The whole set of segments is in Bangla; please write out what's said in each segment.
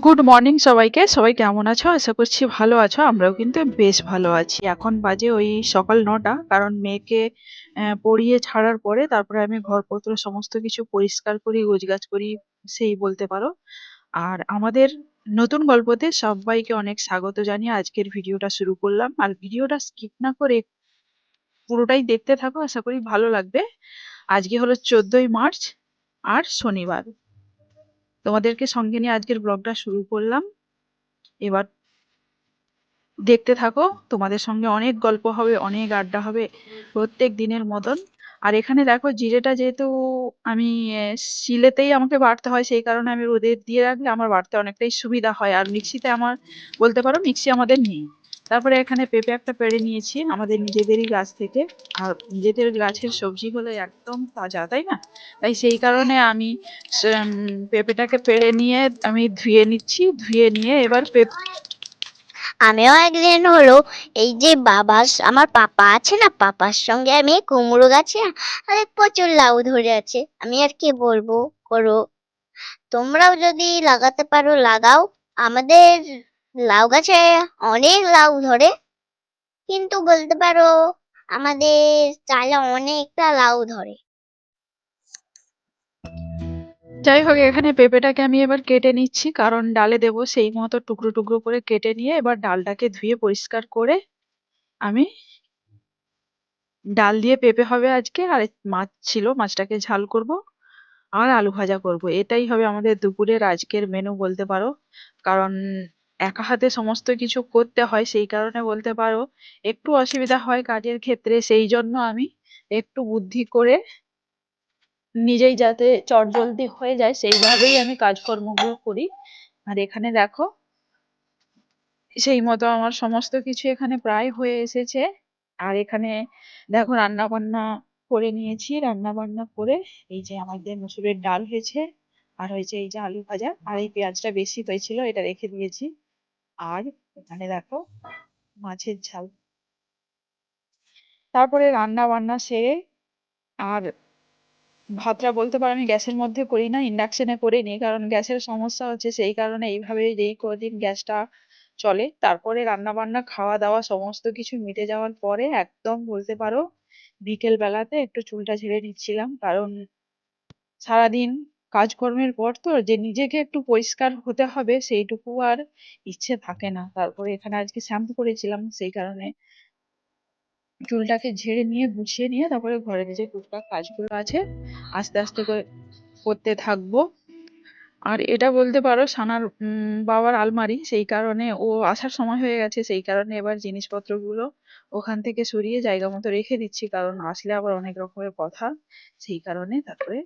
গুড মর্নিং সবাইকে। সবাই কেমন আছো? আশা করছি ভালো আছো। আমরাও কিন্তু বেশ ভালো আছি। এখন বাজে ওই সকাল ৯টা। কারণ মেয়েকে পড়িয়ে ছাড়ার পরে তারপরে আমি ঘরপত্র সমস্ত কিছু পরিষ্কার করি, গোছগাছ করি সেই বলতে পারো। আর আমাদের নতুন গল্পতে সবাইকে অনেক স্বাগত জানিয়ে আজকের ভিডিওটা শুরু করলাম। আর ভিডিওটা স্কিপ না করে পুরোটাই দেখতে থাকো, আশা করি ভালো লাগবে। আজকে হলো ১৪ই মার্চ আর শনিবার। তোমাদেরকে সঙ্গে নিয়ে আজকের ব্লগটা শুরু করলাম। এবার দেখতে থাকো, তোমাদের সঙ্গে অনেক গল্প হবে, অনেক আড্ডা হবে প্রত্যেক দিনের মতন। আর এখানে দেখো জিরেটা যেহেতু আমি শিলেতেই আমাকে বাটতে হয়, সেই কারণে আমি রোদে দিয়ে রাখলে আমার বাটতে অনেকটাই সুবিধা হয়। আর মিক্সিতে আমার বলতে পারো মিক্সি আমাদের নেই। তারপরে এখানে পেঁপে একটা পেড়ে নিয়েছি আমাদের নিজেদেরই গাছ থেকে। আর নিজেদের গাছের সবজি হলে একদম তাজা, তাই না? তাই সেই কারণে আমি পেঁপেটাকে পেড়ে নিয়ে আমি ধুয়ে নিচ্ছি। ধুয়ে নিয়ে এবার আমিও একদিন হলো এই যে আমার পাপা আছে না, পাপার সঙ্গে আমি কুমড়ো গাছে প্রচুর লাউ ধরে আছে। আমি আর কি বলবো, করো। তোমরাও যদি লাগাতে পারো লাগাও। আমাদের লাউ গাছে অনেক লাউ ধরে, কিন্তু বলতে পারো আমাদের চালে অনেকটা লাউ ধরে। যাই হোক, এখানে পেঁপেটাকে আমি এবার কেটে নিচ্ছি, কারণ ডালে দেবো সেই মতো টুকরো টুকরো করে কেটে নিয়ে এবার ডালটাকে ধুয়ে পরিষ্কার করে আমি ডাল দিয়ে পেঁপে হবে আজকে। আর মাছ ছিল, মাছটাকে ঝাল করব আর আলু ভাজা করব। এটাই হবে আমাদের দুপুরের আজকের মেনু বলতে পারো। কারণ একা হাতে সমস্ত কিছু করতে হয়, সেই কারণে বলতে পারো একটু অসুবিধা হয় কাজের ক্ষেত্রে। সেই জন্য আমি একটু বুদ্ধি করে নিজেই যাতে চটজলদি হয়ে যায় সেইভাবেই আমি কাজকর্মগুলো করি। আর এখানে দেখো সেই মতো আমার সমস্ত কিছু এখানে প্রায় হয়ে এসেছে। আর এখানে দেখো রান্না বান্না করে নিয়েছি। রান্না বান্না করে এই যে আমাদের মসুরের ডাল হয়েছে, আর হয়েছে এই যে আলু ভাজা, আর এই পেঁয়াজটা বেশি হয়েছিল এটা রেখে দিয়েছি। আর এখানে দেখো মাছের ঝাল। তারপরে রান্না বান্না সেরে আর ভাতটা বলতে পারো আমি গ্যাসের মধ্যে করি না, ইন্ডাকশনে করে নিই। কারণ গ্যাসের সমস্যা হচ্ছে, সেই কারণে এইভাবে যেই কদিন গ্যাসটা চলে। তারপরে রান্না বান্না খাওয়া দাওয়া সমস্ত কিছু মিটে যাওয়ার পরে একদম বলতে পারো বিকেল বেলাতে একটু চুলটা ঝেড়ে নিচ্ছিলাম। কারণ সারাদিন কাজকর্মের পর তো যে নিজেকে একটু পরিষ্কার হতে হবে সেইটুকু আর ইচ্ছে থাকে না। তারপরে এখানে আজকে শ্যাম্পু করেছিলাম, সেই কারণে চুলটাকে ঝেড়ে নিয়ে গুছিয়ে নিয়ে তারপরে ঘরের যে টুকটাক কাজগুলো আছে আস্তে আস্তে করে করতে থাকবো। আর এটা বলতে পারো সানার বাবার আলমারি, সেই কারণে ও আসার সময় হয়ে গেছে, সেই কারণে এবার জিনিসপত্রগুলো ওখান থেকে সরিয়ে জায়গা মতো রেখে দিচ্ছি। কারণ আসলে আবার অনেক রকমের কথা, সেই কারণে। তারপরে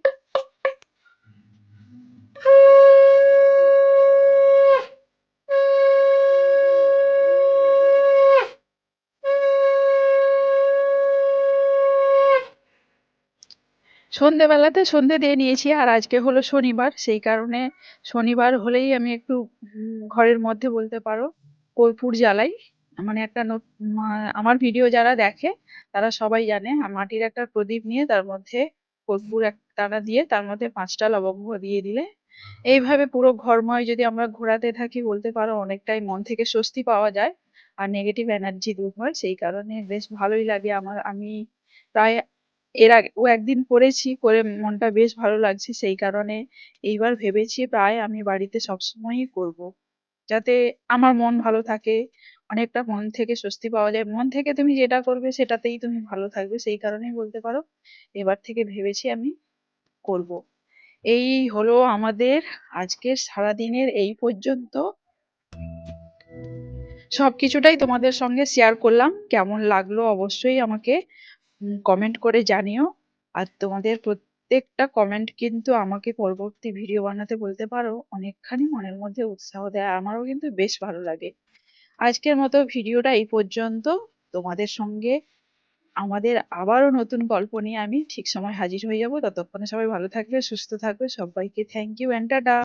সন্ধেবেলাতে সন্ধে দিয়ে নিয়েছি। আর আজকে হলো শনিবার, সেই কারণে শনিবার হলেই আমি একটু ঘরের মধ্যে বলতে পারো কর্পূর জ্বালাই। মানে একটা আমার ভিডিও যারা দেখে তারা সবাই জানে, মাটির একটা প্রদীপ নিয়ে তার মধ্যে কর্পূর একটানা দিয়ে তার মধ্যে 5টা লবঙ্গ দিয়ে দিলে এইভাবে পুরো ঘরময় যদি আমরা ঘোরাতে থাকি বলতে পারো অনেকটাই মন থেকে স্বস্তি পাওয়া যায় আর নেগেটিভ এনার্জি দূর হয়। সেই কারণে বেশ ভালোই লাগে আমার। আমি প্রায় এর আগেও একদিন করেছি, করে মনটা বেশ ভালো লাগছে, সেই কারণে এইবার ভেবেছি প্রায় আমি বাড়িতে সবসময়ই করব, যাতে আমার মন ভালো থাকে, অনেকটা মন থেকে স্বস্তি পাওয়া যায়। মন থেকে তুমি যেটা করবে সেটাতেই তুমি ভালো থাকবে, সেই কারণেই বলতে পারো এবার থেকে ভেবেছি আমি করব। এই হলো আমাদের আজকের সারাদিনের এই পর্যন্ত সবকিছুটাই তোমাদের সঙ্গে শেয়ার করলাম। কেমন লাগলো অবশ্যই আমাকে কমেন্ট করে জানিও। আর তোমাদের প্রত্যেকটা কমেন্ট কিন্তু আমাকে পরবর্তী ভিডিও বানাতে বলতে পারো অনেকখানি মনের মধ্যে উৎসাহ দেয়, আমারও কিন্তু বেশ ভালো লাগে। আজকের মতো ভিডিওটা এই পর্যন্ত। তোমাদের সঙ্গে আমাদের আবারও নতুন গল্প নিয়ে আমি ঠিক সময় হাজির হয়ে যাব। ততক্ষণে সবাই ভালো থাকবে, সুস্থ থাকবে। সবাইকে থ্যাংক ইউ এন্ড টাটা।